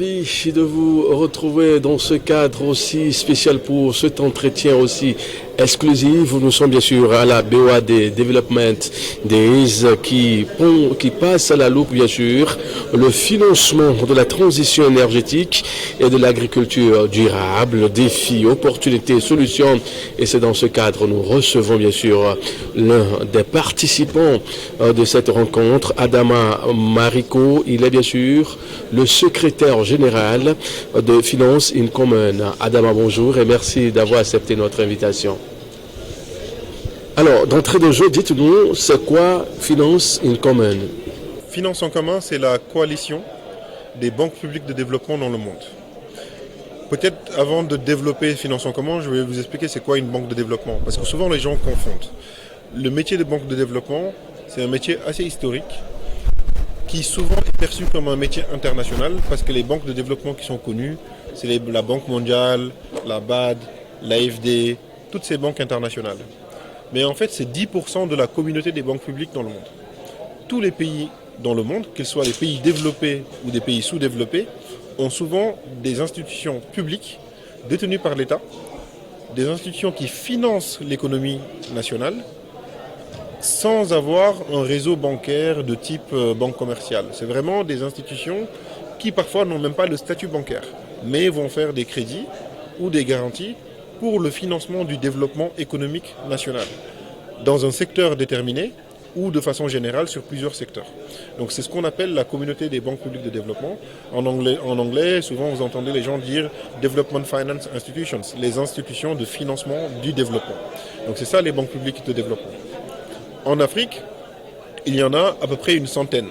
ravi de vous retrouver dans ce cadre aussi spécial pour cet entretien aussi exclusif. Nous sommes bien sûr à la BOAD Development Days qui passe à la loupe bien sûr le financement de la transition énergétique et de l'agriculture durable, défis, opportunités, solutions. Et c'est dans ce cadre que nous recevons bien sûr l'un des participants de cette rencontre, Adama Mariko. Il est bien sûr le secrétaire général de Finance in Common. Adama, bonjour et merci d'avoir accepté notre invitation. Alors, d'entrée de jeu, dites-nous, c'est quoi Finance in Common? Finance en commun, c'est la coalition des banques publiques de développement dans le monde. Peut-être avant de développer Finance en commun, je vais vous expliquer c'est quoi une banque de développement. Parce que souvent les gens confondent. Le métier de banque de développement, c'est un métier assez historique qui souvent est perçu comme un métier international parce que les banques de développement qui sont connues, c'est la Banque mondiale, la BAD, l'AFD, toutes ces banques internationales. Mais en fait, c'est 10% de la communauté des banques publiques dans le monde. Tous les pays dans le monde, qu'ils soient des pays développés ou des pays sous-développés, ont souvent des institutions publiques détenues par l'État, des institutions qui financent l'économie nationale, sans avoir un réseau bancaire de type banque commerciale. C'est vraiment des institutions qui parfois n'ont même pas le statut bancaire, mais vont faire des crédits ou des garanties pour le financement du développement économique national, dans un secteur déterminé ou de façon générale sur plusieurs secteurs. Donc c'est ce qu'on appelle la communauté des banques publiques de développement. En anglais, souvent vous entendez les gens dire Development Finance Institutions, les institutions de financement du développement. Donc c'est ça les banques publiques de développement. En Afrique, il y en a à peu près une centaine.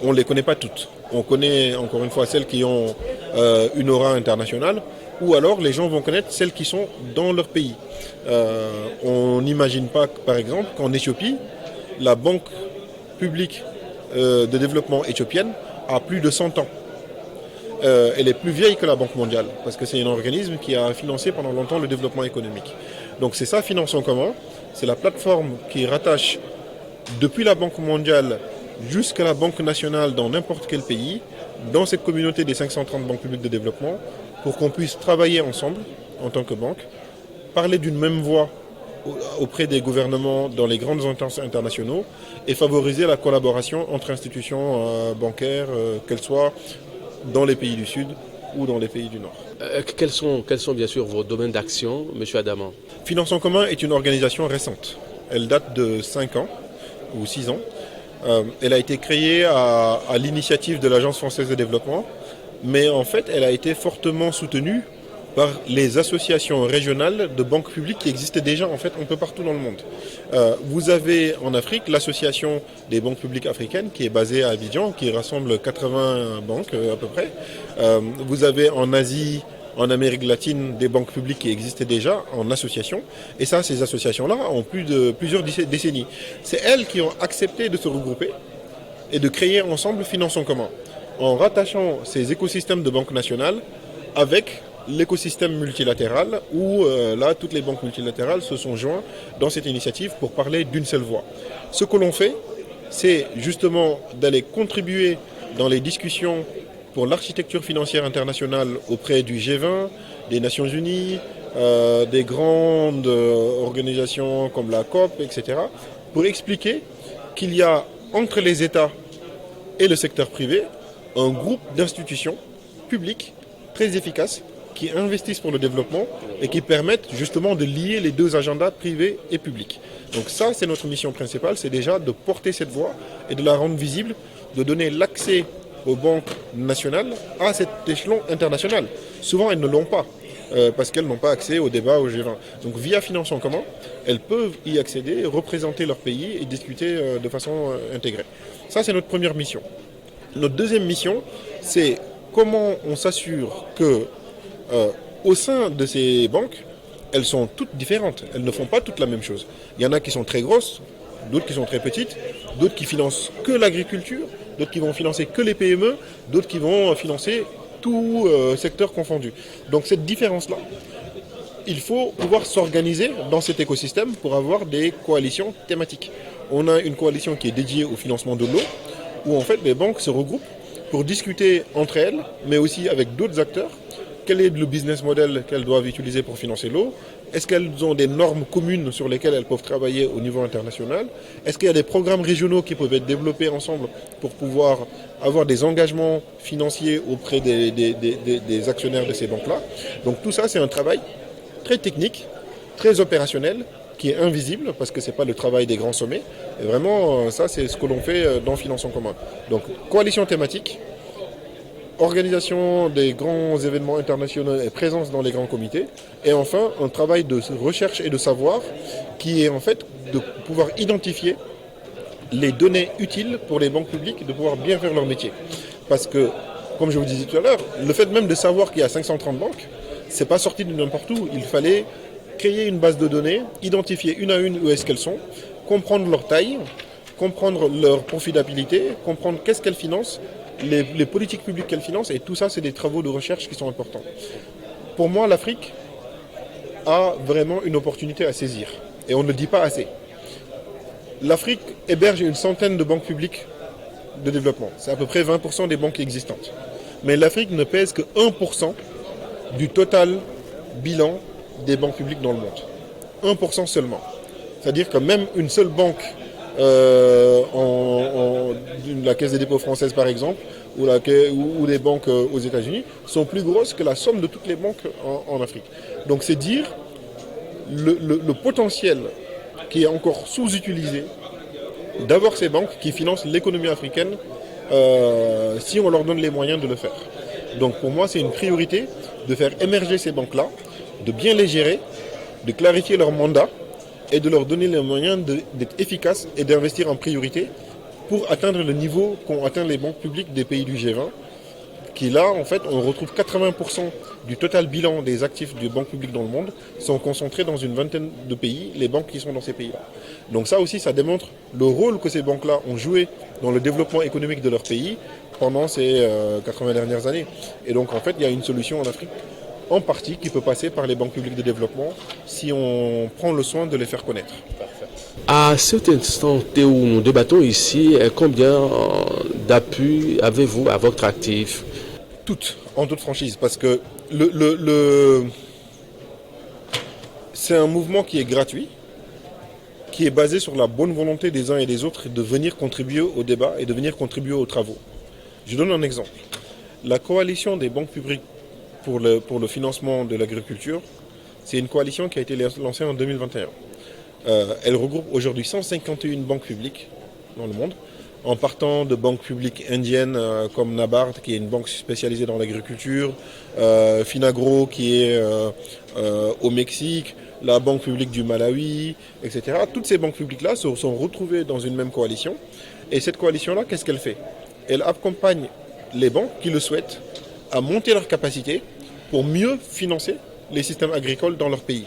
On ne les connaît pas toutes. On connaît encore une fois celles qui ont une aura internationale, ou alors les gens vont connaître celles qui sont dans leur pays. On n'imagine pas, par exemple, qu'en Éthiopie, la banque publique de développement éthiopienne a plus de 100 ans. Elle est plus vieille que la Banque mondiale, parce que c'est un organisme qui a financé pendant longtemps le développement économique. Donc c'est ça, Finance en commun. C'est la plateforme qui rattache depuis la Banque mondiale jusqu'à la Banque nationale dans n'importe quel pays, dans cette communauté des 530 banques publiques de développement, pour qu'on puisse travailler ensemble en tant que banque, parler d'une même voix auprès des gouvernements dans les grandes instances internationaux et favoriser la collaboration entre institutions bancaires, qu'elles soient dans les pays du Sud ou dans les pays du Nord. Quels sont bien sûr vos domaines d'action, M. Adama? Finance en commun est une organisation récente. Elle date de 5 ans ou 6 ans. Elle a été créée à l'initiative de l'Agence française de développement, mais en fait elle a été fortement soutenue par les associations régionales de banques publiques qui existaient déjà en fait un peu partout dans le monde. Vous avez en Afrique l'association des banques publiques africaines qui est basée à Abidjan, qui rassemble 80 banques à peu près. Vous avez en Asie, en Amérique latine, des banques publiques qui existaient déjà en association. Et ça, ces associations-là ont plusieurs décennies. C'est elles qui ont accepté de se regrouper et de créer ensemble Finance en commun, en rattachant ces écosystèmes de banques nationales avec l'écosystème multilatéral où là toutes les banques multilatérales se sont jointes dans cette initiative pour parler d'une seule voix. Ce que l'on fait, c'est justement d'aller contribuer dans les discussions pour l'architecture financière internationale auprès du G20, des Nations Unies, des grandes organisations comme la COP, etc., pour expliquer qu'il y a entre les États et le secteur privé un groupe d'institutions publiques très efficaces qui investissent pour le développement et qui permettent justement de lier les deux agendas privés et publics. Donc ça, c'est notre mission principale, c'est déjà de porter cette voix et de la rendre visible, de donner l'accès aux banques nationales à cet échelon international. Souvent, elles ne l'ont pas, parce qu'elles n'ont pas accès au débat au G20. Donc via Finance en commun, elles peuvent y accéder, représenter leur pays et discuter de façon intégrée. Ça, c'est notre première mission. Notre deuxième mission, c'est comment on s'assure que au sein de ces banques, elles sont toutes différentes. Elles ne font pas toutes la même chose. Il y en a qui sont très grosses, d'autres qui sont très petites, d'autres qui financent que l'agriculture, d'autres qui vont financer que les PME, d'autres qui vont financer tout secteur confondu. Donc cette différence-là, il faut pouvoir s'organiser dans cet écosystème pour avoir des coalitions thématiques. On a une coalition qui est dédiée au financement de l'eau, où en fait les banques se regroupent pour discuter entre elles, mais aussi avec d'autres acteurs, quel est le business model qu'elles doivent utiliser pour financer l'eau. Est-ce qu'elles ont des normes communes sur lesquelles elles peuvent travailler au niveau international? Est-ce qu'il y a des programmes régionaux qui peuvent être développés ensemble pour pouvoir avoir des engagements financiers auprès des actionnaires de ces banques-là? Donc tout ça, c'est un travail très technique, très opérationnel, qui est invisible parce que ce n'est pas le travail des grands sommets. Et vraiment, ça, c'est ce que l'on fait dans Finance en commun. Donc, coalition thématique, organisation des grands événements internationaux et présence dans les grands comités. Et enfin, un travail de recherche et de savoir qui est en fait de pouvoir identifier les données utiles pour les banques publiques de pouvoir bien faire leur métier. Parce que, comme je vous disais tout à l'heure, le fait même de savoir qu'il y a 530 banques, ce n'est pas sorti de n'importe où. Il fallait créer une base de données, identifier une à une où est-ce qu'elles sont, comprendre leur taille, comprendre leur profitabilité, comprendre qu'est-ce qu'elles financent, les politiques publiques qu'elles financent, et tout ça, c'est des travaux de recherche qui sont importants. Pour moi, l'Afrique a vraiment une opportunité à saisir, et on ne le dit pas assez. L'Afrique héberge une centaine de banques publiques de développement. C'est à peu près 20% des banques existantes. Mais l'Afrique ne pèse que 1% du total bilan des banques publiques dans le monde. 1% seulement. C'est-à-dire que même une seule banque, la Caisse des dépôts française par exemple, ou les banques aux États-Unis, sont plus grosses que la somme de toutes les banques en Afrique. Donc c'est dire le potentiel qui est encore sous-utilisé d'avoir ces banques qui financent l'économie africaine si on leur donne les moyens de le faire. Donc pour moi, c'est une priorité de faire émerger ces banques-là, de bien les gérer, de clarifier leur mandat et de leur donner les moyens d'être efficaces et d'investir en priorité pour atteindre le niveau qu'ont atteint les banques publiques des pays du G20, qui là, en fait, on retrouve 80% du total bilan des actifs des banques publiques dans le monde sont concentrés dans une vingtaine de pays, les banques qui sont dans ces pays-là. Donc ça aussi, ça démontre le rôle que ces banques-là ont joué dans le développement économique de leur pays pendant ces 80 dernières années. Et donc, en fait, il y a une solution en Afrique, en partie, qui peut passer par les banques publiques de développement si on prend le soin de les faire connaître. À cet instant où nous débattons ici, combien d'appui avez-vous à votre actif? Toutes, en toute franchise, parce que c'est un mouvement qui est gratuit, qui est basé sur la bonne volonté des uns et des autres de venir contribuer au débat et de venir contribuer aux travaux. Je donne un exemple. La coalition des banques publiques pour le financement de l'agriculture, c'est une coalition qui a été lancée en 2021. Elle regroupe aujourd'hui 151 banques publiques dans le monde, en partant de banques publiques indiennes comme NABARD, qui est une banque spécialisée dans l'agriculture, Finagro, qui est au Mexique, la Banque publique du Malawi, etc. Toutes ces banques publiques-là se sont retrouvées dans une même coalition. Et cette coalition-là, qu'est-ce qu'elle fait? Elle accompagne les banques qui le souhaitent à monter leur capacité pour mieux financer les systèmes agricoles dans leur pays.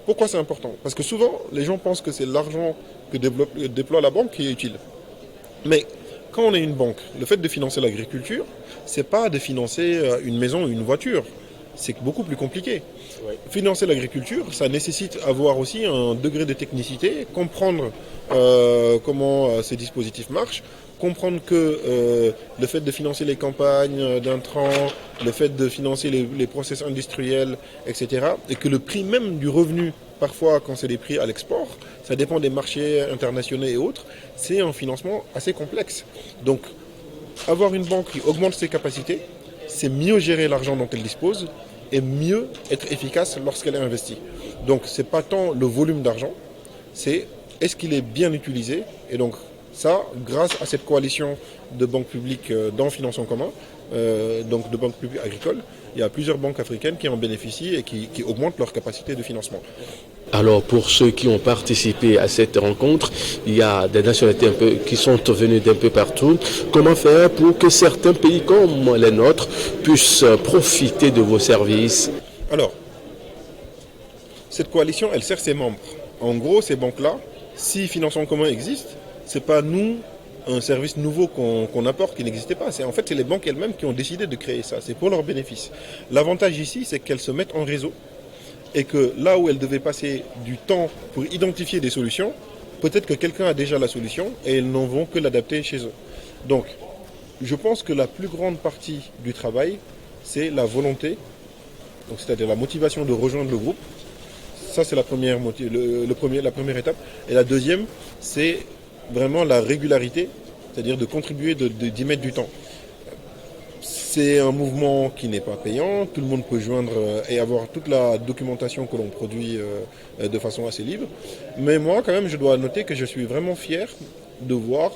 Pourquoi c'est important? Parce que souvent, les gens pensent que c'est l'argent que déploie la banque qui est utile. Mais quand on est une banque, le fait de financer l'agriculture, c'est pas de financer une maison ou une voiture. C'est beaucoup plus compliqué. Ouais. Financer l'agriculture, ça nécessite avoir aussi un degré de technicité, comprendre comment ces dispositifs marchent, comprendre que le fait de financer les campagnes d'intrants, le fait de financer les process industriels, etc., et que le prix même du revenu, parfois quand c'est des prix à l'export, ça dépend des marchés internationaux et autres, c'est un financement assez complexe. Donc, avoir une banque qui augmente ses capacités, c'est mieux gérer l'argent dont elle dispose et mieux être efficace lorsqu'elle est investie. Donc, ce n'est pas tant le volume d'argent, c'est est-ce qu'il est bien utilisé. Et donc, ça, grâce à cette coalition de banques publiques dans Finance en commun, donc de banques publiques agricoles, il y a plusieurs banques africaines qui en bénéficient et qui augmentent leur capacité de financement. Alors, pour ceux qui ont participé à cette rencontre, il y a des nationalités qui sont venues d'un peu partout. Comment faire pour que certains pays comme les nôtres puissent profiter de vos services? Alors, cette coalition, elle sert ses membres. En gros, ces banques-là, si Finance en commun existe, ce n'est pas nous, un service nouveau qu'on apporte qui n'existait pas. En fait, c'est les banques elles-mêmes qui ont décidé de créer ça. C'est pour leur bénéfice. L'avantage ici, c'est qu'elles se mettent en réseau et que là où elles devaient passer du temps pour identifier des solutions, peut-être que quelqu'un a déjà la solution et elles n'en vont que l'adapter chez eux. Donc, Je pense que la plus grande partie du travail, c'est la volonté, donc c'est-à-dire la motivation de rejoindre le groupe. Ça, c'est la première, la première étape. Et la deuxième, c'est vraiment la régularité, c'est-à-dire de contribuer, d'y mettre du temps. C'est un mouvement qui n'est pas payant, tout le monde peut joindre et avoir toute la documentation que l'on produit de façon assez libre. Mais moi, quand même, je dois noter que je suis vraiment fier de voir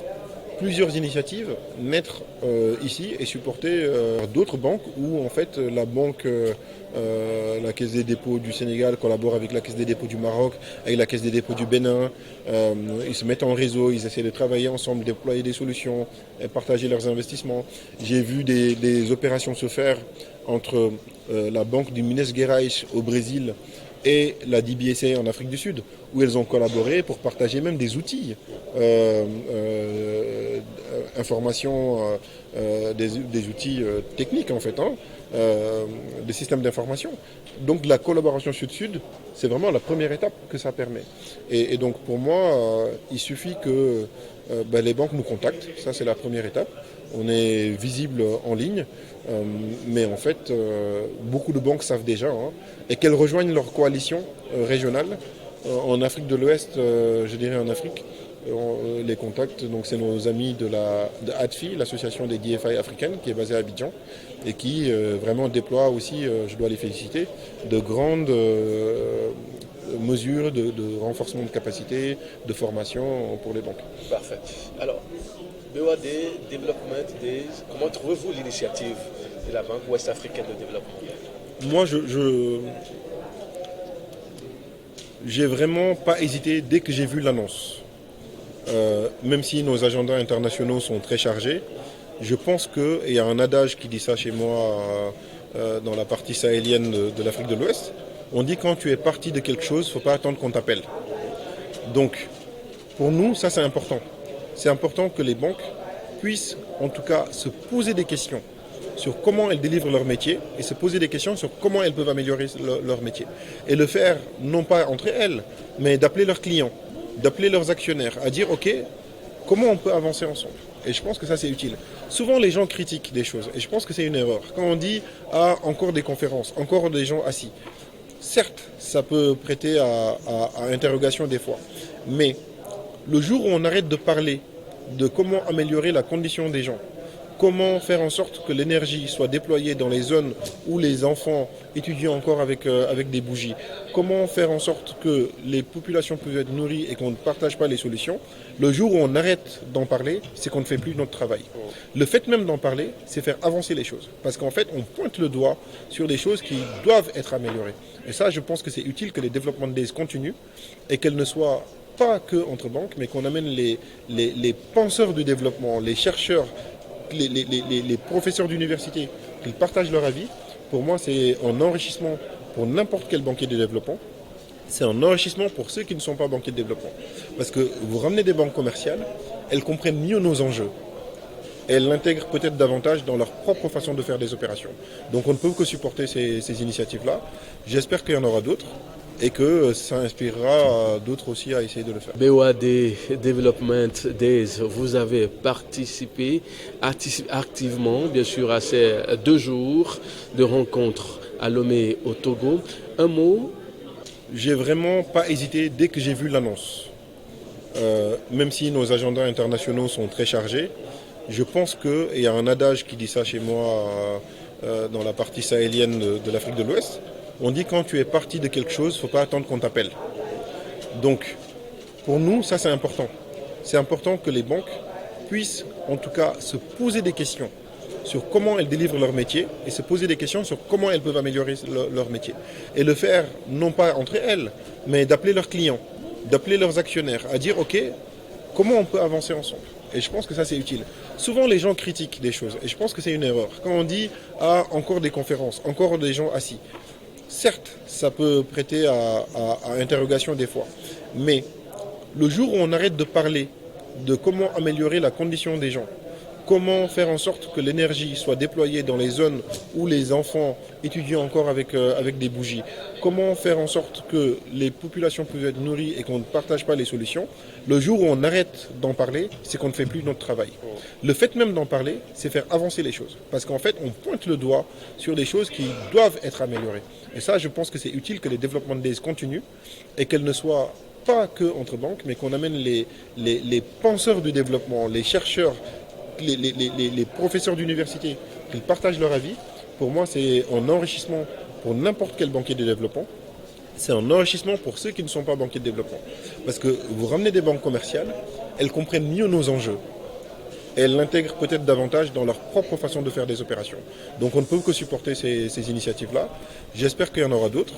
plusieurs initiatives naître ici et supporter d'autres banques où en fait la banque, la Caisse des dépôts du Sénégal collabore avec la Caisse des dépôts du Maroc, avec la Caisse des dépôts du Bénin. Ils se mettent en réseau, ils essaient de travailler ensemble, déployer des solutions, partager leurs investissements. J'ai vu des opérations se faire entre la banque du Minas Gerais au Brésil et la DBSA en Afrique du Sud, où elles ont collaboré pour partager même des outils, information, des outils techniques en fait, des systèmes d'information. Donc la collaboration sud-sud, c'est vraiment la première étape que ça permet. Et donc pour moi, il suffit que les banques nous contactent, ça c'est la première étape. On est visible en ligne, mais en fait, beaucoup de banques savent déjà, et qu'elles rejoignent leur coalition régionale. En Afrique de l'Ouest, je dirais en Afrique, les contacts, donc c'est nos amis de ADFI, l'association des DFI africaines, qui est basée à Abidjan, et qui vraiment déploie aussi, je dois les féliciter, de grandes mesures de renforcement de capacité, de formation pour les banques. Parfait. Alors, BOAD Development Days, comment trouvez-vous l'initiative de la Banque ouest-africaine de développement? Moi, j'ai vraiment pas hésité dès que j'ai vu l'annonce. Même si nos agendas internationaux sont très chargés, je pense qu'il y a un adage qui dit ça chez moi dans la partie sahélienne de l'Afrique de l'Ouest. On dit quand tu es parti de quelque chose, il ne faut pas attendre qu'on t'appelle. Donc, pour nous, ça c'est important. C'est important que les banques puissent en tout cas se poser des questions sur comment elles délivrent leur métier et se poser des questions sur comment elles peuvent améliorer leur métier. Et le faire non pas entre elles, mais d'appeler leurs clients, d'appeler leurs actionnaires, à dire ok, comment on peut avancer ensemble. Et je pense que ça c'est utile. Souvent les gens critiquent des choses et je pense que c'est une erreur. Quand on dit encore des conférences, encore des gens assis, certes ça peut prêter à interrogation des fois, mais le jour où on arrête de parler de comment améliorer la condition des gens, comment faire en sorte que l'énergie soit déployée dans les zones où les enfants étudient encore avec des bougies, comment faire en sorte que les populations peuvent être nourries et qu'on ne partage pas les solutions, le jour où on arrête d'en parler, c'est qu'on ne fait plus notre travail. Le fait même d'en parler, c'est faire avancer les choses. Parce qu'en fait, on pointe le doigt sur des choses qui doivent être améliorées. Et ça, je pense que c'est utile que les Development Days continuent et qu'elles ne soient pas que entre banques, mais qu'on amène les penseurs du développement, les chercheurs, les professeurs d'université, qu'ils partagent leur avis. Pour moi, c'est un enrichissement pour n'importe quel banquier de développement. C'est un enrichissement pour ceux qui ne sont pas banquiers de développement. Parce que vous ramenez des banques commerciales, elles comprennent mieux nos enjeux. Elles l'intègrent peut-être davantage dans leur propre façon de faire des opérations. Donc on ne peut que supporter ces initiatives-là. J'espère qu'il y en aura d'autres et que ça inspirera d'autres aussi à essayer de le faire. BOAD Development Days, vous avez participé activement, bien sûr, à ces 2 jours de rencontres à Lomé au Togo. Un mot? J'ai vraiment pas hésité dès que j'ai vu l'annonce. Même si nos agendas internationaux sont très chargés, je pense qu'il y a un adage qui dit ça chez moi dans la partie sahélienne de l'Afrique de l'Ouest. On dit quand tu es parti de quelque chose, il ne faut pas attendre qu'on t'appelle. Donc, pour nous, ça c'est important. C'est important que les banques puissent en tout cas se poser des questions sur comment elles délivrent leur métier et se poser des questions sur comment elles peuvent améliorer leur métier. Et le faire non pas entre elles, mais d'appeler leurs clients, d'appeler leurs actionnaires, à dire ok, comment on peut avancer ensemble. Et je pense que ça c'est utile. Souvent les gens critiquent des choses et je pense que c'est une erreur. Quand on dit encore des conférences, encore des gens assis, certes ça peut prêter à interrogation des fois, mais le jour où on arrête de parler de comment améliorer la condition des gens, Comment faire en sorte que l'énergie soit déployée dans les zones où les enfants étudient encore avec des bougies? Comment faire en sorte que les populations puissent être nourries et qu'on ne partage pas les solutions? Le jour où on arrête d'en parler, c'est qu'on ne fait plus notre travail. Le fait même d'en parler, c'est faire avancer les choses. Parce qu'en fait, on pointe le doigt sur des choses qui doivent être améliorées. Et ça, je pense que c'est utile que les développements de DAIS continuent et qu'elles ne soient pas que entre banques, mais qu'on amène les penseurs du développement, les chercheurs, les professeurs d'université, qu'ils partagent leur avis. Pour moi, c'est un enrichissement pour n'importe quel banquier de développement. C'est un enrichissement pour ceux qui ne sont pas banquiers de développement. Parce que vous ramenez des banques commerciales, elles comprennent mieux nos enjeux. Elles l'intègrent peut-être davantage dans leur propre façon de faire des opérations. Donc on ne peut que supporter ces initiatives-là. J'espère qu'il y en aura d'autres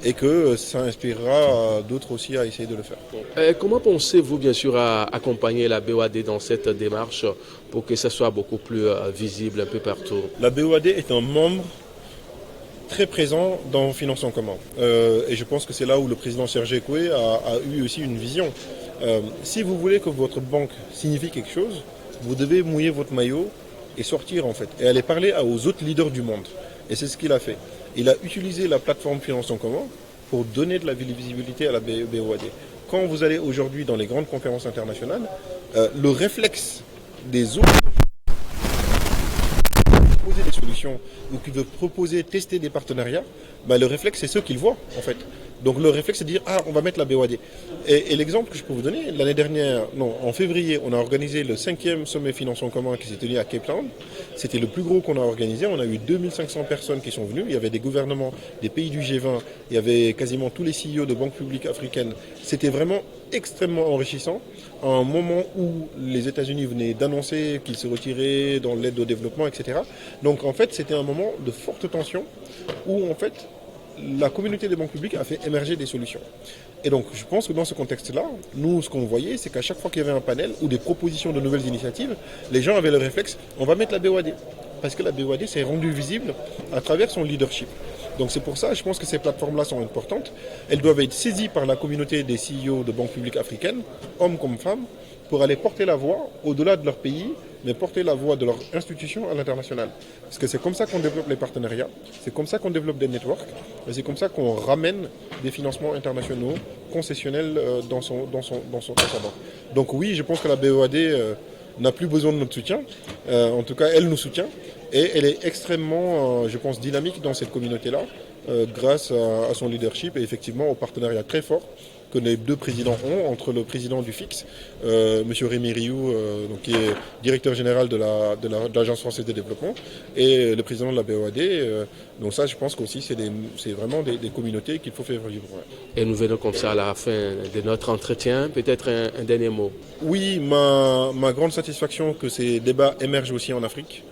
et que ça inspirera d'autres aussi à essayer de le faire. Comment pensez-vous bien sûr à accompagner la BOAD dans cette démarche pour que ça soit beaucoup plus visible un peu partout? La BOAD est un membre très présent dans Finance en commun. Et je pense que c'est là où le président Serge Ekoué a eu aussi une vision. Si vous voulez que votre banque signifie quelque chose, vous devez mouiller votre maillot et sortir en fait. Et aller parler aux autres leaders du monde. Et c'est ce qu'il a fait. Il a utilisé la plateforme Finance en commun pour donner de la visibilité à la BOAD. Quand vous allez aujourd'hui dans les grandes conférences internationales, le réflexe des autres proposer des solutions ou qui veulent proposer, tester des partenariats, le réflexe c'est ceux qu'ils voient en fait. Donc le réflexe c'est de dire on va mettre la BOAD. Et l'exemple que je peux vous donner, l'année dernière, en février, on a organisé le 5e sommet Finance en commun qui s'est tenu à Cape Town. C'était le plus gros qu'on a organisé. On a eu 2500 personnes qui sont venues. Il y avait des gouvernements des pays du G20. Il y avait quasiment tous les CEO de banques publiques africaines. C'était vraiment extrêmement enrichissant. À un moment où les États-Unis venaient d'annoncer qu'ils se retiraient dans l'aide au développement, etc. Donc en fait, c'était un moment de forte tension où en fait, la communauté des banques publiques a fait émerger des solutions. Et donc, je pense que dans ce contexte-là, nous, ce qu'on voyait, c'est qu'à chaque fois qu'il y avait un panel ou des propositions de nouvelles initiatives, les gens avaient le réflexe, on va mettre la BOAD. Parce que la BOAD s'est rendue visible à travers son leadership. Donc c'est pour ça, je pense que ces plateformes-là sont importantes. Elles doivent être saisies par la communauté des CEO de banques publiques africaines, hommes comme femmes, pour aller porter la voix au-delà de leur pays, mais porter la voix de leur institution à l'international. Parce que c'est comme ça qu'on développe les partenariats, c'est comme ça qu'on développe des networks, et c'est comme ça qu'on ramène des financements internationaux concessionnels dans sa banque. Donc oui, je pense que la BOAD n'a plus besoin de notre soutien. En tout cas, elle nous soutient. Et elle est extrêmement, je pense, dynamique dans cette communauté-là, grâce à son leadership et effectivement au partenariat très fort que les deux présidents ont entre le président du FIX, M. Rémi Rioux, qui est directeur général de l'Agence française de développement, et le président de la BOAD. Donc ça, je pense qu'aussi, c'est vraiment des communautés qu'il faut faire vivre. Et nous venons comme ça à la fin de notre entretien. Peut-être un dernier mot. Oui, ma grande satisfaction que ces débats émergent aussi en Afrique.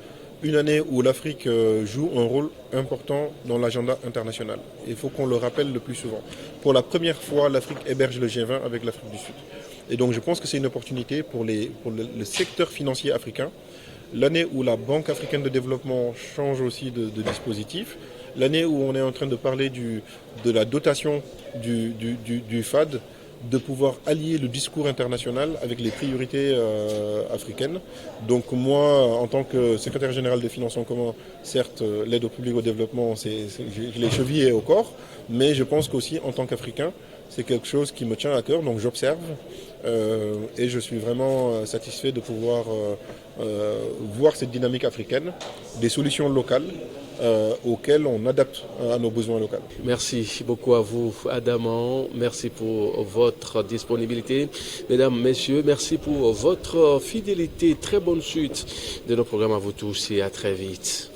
Une année où l'Afrique joue un rôle important dans l'agenda international. Il faut qu'on le rappelle le plus souvent. Pour la première fois, l'Afrique héberge le G20 avec l'Afrique du Sud. Et donc je pense que c'est une opportunité pour le secteur financier africain. L'année où la Banque africaine de développement change aussi de dispositif. L'année où on est en train de parler de la dotation du FAD, de pouvoir allier le discours international avec les priorités africaines. Donc moi, en tant que secrétaire général des finances en commun, certes, l'aide au public au développement, je l'ai chevillé au corps, mais je pense qu'aussi en tant qu'Africain, c'est quelque chose qui me tient à cœur, donc j'observe et je suis vraiment satisfait de pouvoir voir cette dynamique africaine, des solutions locales, auxquels on adapte à nos besoins locaux. Merci beaucoup à vous, Adaman. Merci pour votre disponibilité. Mesdames, Messieurs, merci pour votre fidélité. Très bonne suite de nos programmes à vous tous et à très vite.